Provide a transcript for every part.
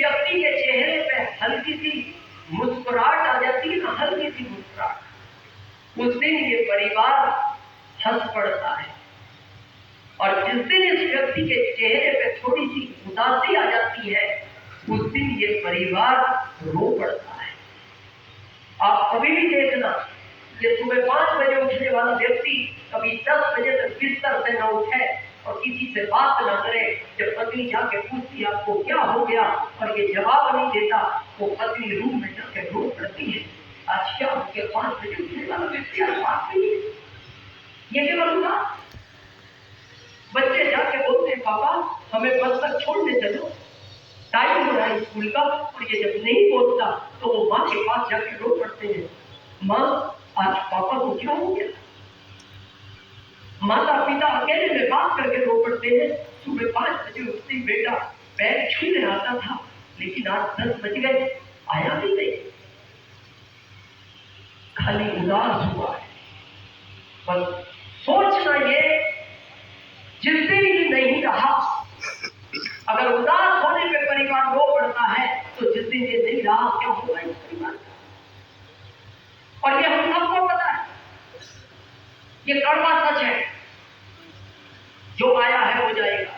व्यक्ति के चेहरे पे हल्की सी मुस्कुराहट आ जाती है ना, हल्की सी मुस्कुराहट, उस दिन ये परिवार हंस पड़ता है। और जिस दिन इस व्यक्ति के चेहरे पे थोड़ी सी उदासी आ जाती है, उस दिन ये परिवार रो पड़ता है। आप कभी भी देखना, ये सुबह 5 बजे उठने वाला व्यक्ति कभी 10 बजे तक बिस्तर से न उठे और किसी से बात ना करे। जब पत्नी जाके पूछती है आपको क्या हो गया और ये जवाब नहीं देता, वो पत्नी रूम में जाके रो पड़ती है। आज क्या उनके 5 बजे उठने वाला व्यक्ति आज बात नहीं है, ये क्या बोलूंगा। बच्चे जाके बोलते हैं पापा हमें बस तक छोड़ने चलो, टाइम हो रहा है स्कूल का। और ये जब नहीं बोलता तो वो माँ के पास जाके रो पड़ते हैं, माँ आज पापा को क्या हो गया। माता पिता अकेले में बात करके रो पड़ते हैं। सुबह 5 बजे उठती बेटा पैर छूने आता था, लेकिन आज 10 बज गए आया भी नहीं, खाली उदास हुआ है। बस सोचना ये, जिस दिन ही नहीं रहा, अगर उदास होने पे परिवार रो पड़ता है तो जिस दिन ये नहीं रहा क्या होगा इस परिवार का। और ये हम सबको पता है, ये कड़वा सच है, जो आया है हो जाएगा,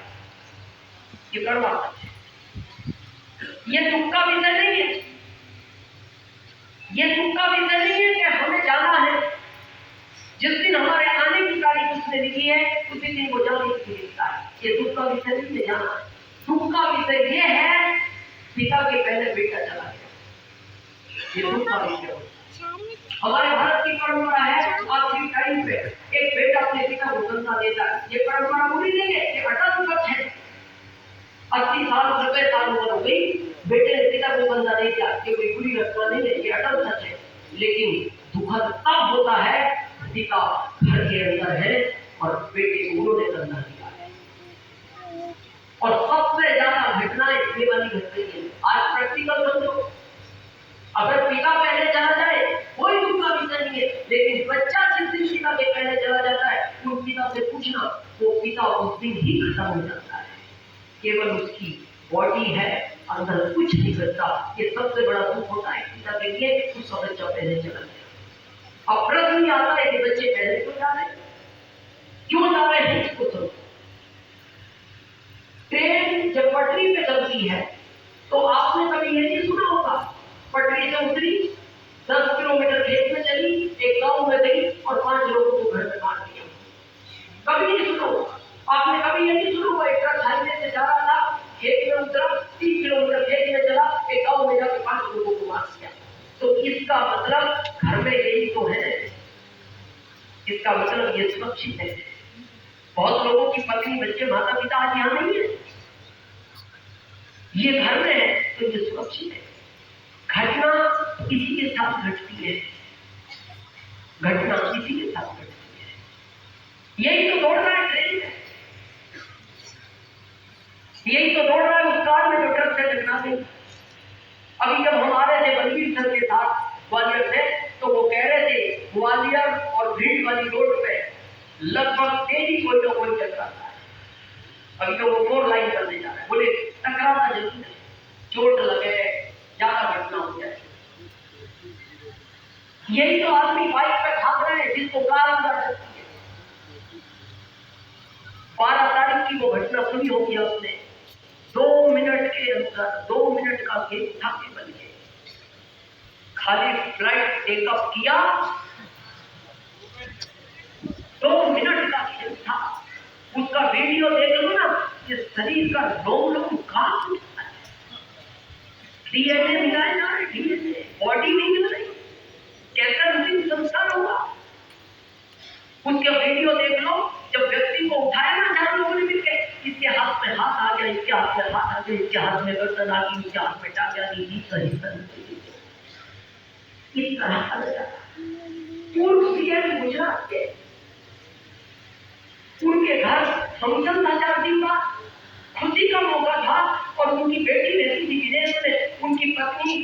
ये कड़वा सच है। ये दुख का विषय नहीं है, ये दुख का विषय नहीं है कि हमें जाना है। जिस दिन हमारे आने की तारीख उसने लिखी है उसी दिन वो जाने की लिखता है। ये दुख का विषय नहीं है जाना, दुख का विषय ये है पिता के पहले बेटा चला गया, ये दुख का विषय है। हमारे भारत की परंपरा है आखिरी टाइम पे एक बेटा अपने पिता को कंधा देता है। ये परंपरा बुरी नहीं है, ये अटल सच है। 80 साल 90 साल उम्र हो गई, बेटे ने पिता को कंधा नहीं दिया, ये कोई बुरी घटना नहीं है, ये अटल सच है। लेकिन दुखद तब होता है पिता घर के अंदर है और बेटे को उन्होंने कंधा दिया है। और सबसे ज्यादा घटनाएं ये वाली घट रही है। आज प्रैक्टिकल समझो, अगर पिता पहले चला जाए कोई दुख का विषय नहीं है, लेकिन बच्चा जिस दिन पिता के पहले चला जाता है उस पिता से पूछना, वो पिता उस दिन ही खत्म हो जाता है। केवल उसकी बॉडी है, अंदर कुछ नहीं करता। ये सबसे बड़ा दुख होता है पिता के लिए, उसका बच्चा पहले चला गया। अब प्रश्न ही आता है कि बच्चे पहले क्यों जा रहे हैं, क्यों जा रहे हैं, इसको समझो। ट्रेन जब पटरी पे चलती है तो आपने कभी ये नहीं सुना होगा, पटरी से उतरी 10 किलोमीटर खेत में चली, एक गांव में गई और 5 लोगों को घर में मार दिया। कभी नहीं सुना होगा आपने, कभी ये नहीं सुना होगा एक ट्रक हाईवे से जा रहा था, खेत में उतरा, 3 किलोमीटर खेत में चला, एक गांव में जाकर 5 लोगों को मार दिया। तो इसका मतलब घर में यही तो है, इसका मतलब ये सुरक्षित है। बहुत लोगों की पत्नी बच्चे माता पिता आज यहाँ नहीं है, ये घर में है तो ये सुरक्षित है। घटना किसी के साथ घटती है, घटना किसी के साथ घटती है। यही तो दौड़ रहा है ट्रेन में, यही तो दौड़ रहा है उस कार में जो ट्रक से टकरा गई। अभी जब हम आ रहे थे बलवीर सर के साथ ग्वालियर से, तो वो कह रहे थे ग्वालियर और भिंड वाली रोड पे लगभग तेजी कोई ना कोई टकराता है। अभी तो वो 4 लाइन करने जा रहा है, बोले टकराता जरूर है, चोट लगे, ज्यादा घटना हो जाए। यही तो आदमी बाइक पे भाग रहे हैं जिसको कार अंदर सकती है। 12 तारीख की वो घटना सुनी होगी आपने, 2 मिनट के अंदर 2 मिनट का केस था के बन गए। खाली फ्लाइट टेकअप किया, 2 मिनट का खेल था। उसका वीडियो देख लो ना, ये शरीर का रोम कांप उठता है, डीएनए मिलाया जा रहा है, डीएनए बॉडी नहीं मिल रही, कैसा अंतिम संस्कार होगा। उसका वीडियो देख लो, जब व्यक्ति को उठाया ना 4 लोगों ने मिलकर, इसके हाथ में हाथ आ गया, इसके हाथ में हाथ आ गया, इसके हाथ में गर्दन आ गई, इसके हाथ में टांगा दी, इस तरह का लगा। पूर्व सीएम गुजरात के, उनके घर फंक्शन था 4 दिन का, खुशी का मौका था और उनकी बेटी रहती थी विदेश में, उनकी पत्नी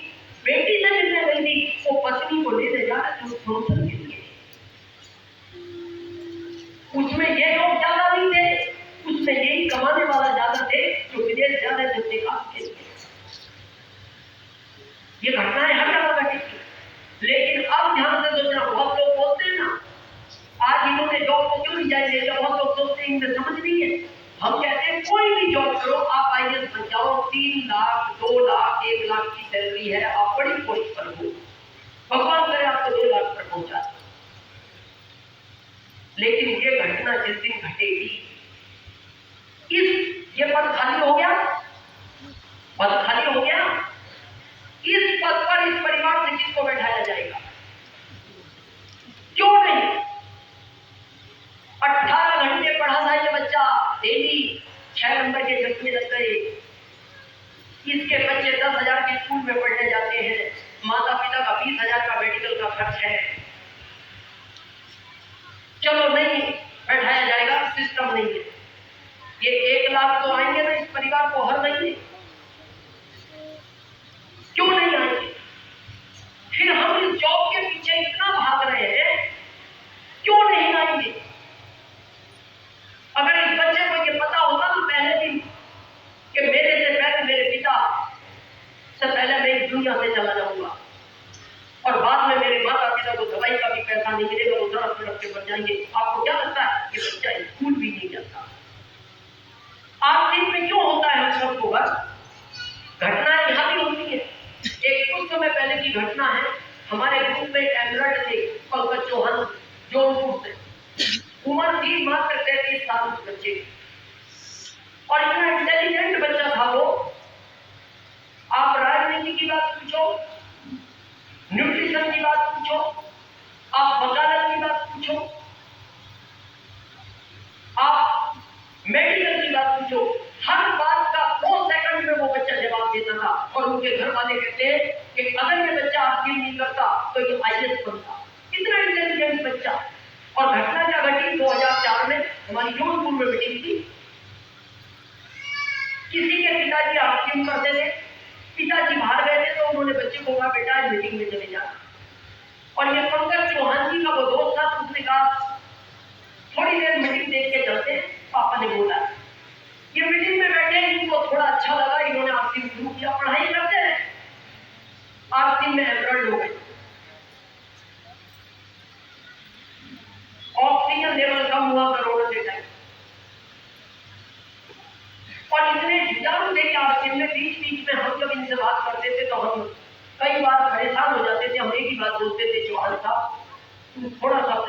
बेटी से मिलने गई थी, वो पत्नी को लेने जा रहे थे उस फंक्शन के लिए। उसमें ये लोग ज्यादा नहीं थे, उसमें यही कमाने वाला ज्यादा थे जो विदेश जा रहे थे काम के लिए। ये घटनाएं हर जगह घटी थी। लेकिन अब ध्यान से सोचना, बहुत लोग बोलते हैं ना आज इन्होंने जॉब को क्यों नहीं जाएंगे, तो बहुत लोग सोचते हैं इनमें समझ नहीं है। हम कहते हैं कोई भी जॉब करो, आप आईएएस बन जाओ, 3 लाख 2 लाख 1 लाख की सैलरी है, आप बड़ी पोस्ट पर हो, भगवान करे आपको 2 लाख पर पहुंचा। लेकिन ये घटना जिस दिन घटेगी, ये पद खाली हो गया, पद खाली हो गया, इस पद पर इस परिवार से किसको बैठाया जाएगा? क्यों नहीं? 18 घंटे पढ़ा था ये बच्चा, डेली 6 नंबर के चश्मे लग गए। इसके बच्चे 10,000 के स्कूल में पढ़ने जाते हैं, माता पिता का 20,000 का मेडिकल का खर्च है। चलो नहीं बैठाया जाएगा, सिस्टम नहीं है। ये 1 लाख तो आएंगे ना इस परिवार को हर महीने, क्यों नहीं आएंगे? फिर हम इस जॉब के पीछे इतना भाग रहे हैं, क्यों नहीं आएंगे? अगर इस बच्चे को ये पता होता ना पहले दिन कि मेरे से पहले मेरे पिता से पहले मैं इस दुनिया से चला जाऊंगा और बाद में मेरे माता पिता को दवाई का भी पैसा नहीं मिलेगा, वो तड़प तड़प के मर जाएंगे, आपको क्या लगता है कि बच्चा स्कूल भी नहीं जाता? आज दिन में क्यों होता है हम सबको? बस घटनाएं यहाँ भी होती है। एक कुछ समय पहले की घटना है, हमारे ग्रुप में एमरल्ड थे पंकज चौहान, जौनपुर से, उम्र थी मात्र 33 साल उस बच्चे की, और इतना इंटेलिजेंट बच्चा था वो। आप राजनीति की बात पूछो, न्यूट्रिशन की बात पूछो, आप वकालत की बात पूछो, आप मेडिकल की बात पूछो, हर बात का 2 सेकंड में वो बच्चा जवाब देता था। और उनके घर वाले कहते हैं कि अगर ये बच्चा हासिल नहीं करता तो ये आईएएस बनता। इतना इंटेलिजेंट बच्चा। और घटना क्या घटी 2004 में, हमारी जौनपुर में मीटिंग थी। किसी के पिताजी हासिल करते थे, पिताजी बाहर गए थे तो उन्होंने बच्चे को कहा बेटा मीटिंग में चले जा। और ये पंकज चौहान जी का वो दोस्त था, उसने कहा थोड़ी देर मीटिंग देख के चलते। पापा ने बोला, ये मीटिंग में बैठे, इनको थोड़ा अच्छा लगा, इन्होंने आरती शुरू किया, पढ़ाई करते हैं, आरती में एमरल्ड हो गई, ऑक्सीजन लेवल कम हुआ करोड़ों के टाइम, और इतने जुझारू थे कि आरती में बीच बीच में हम जब इनसे बात करते थे तो हम कई बार परेशान हो जाते थे। हम एक ही बात बोलते थे, चौहान साहब तुम थोड़ा सा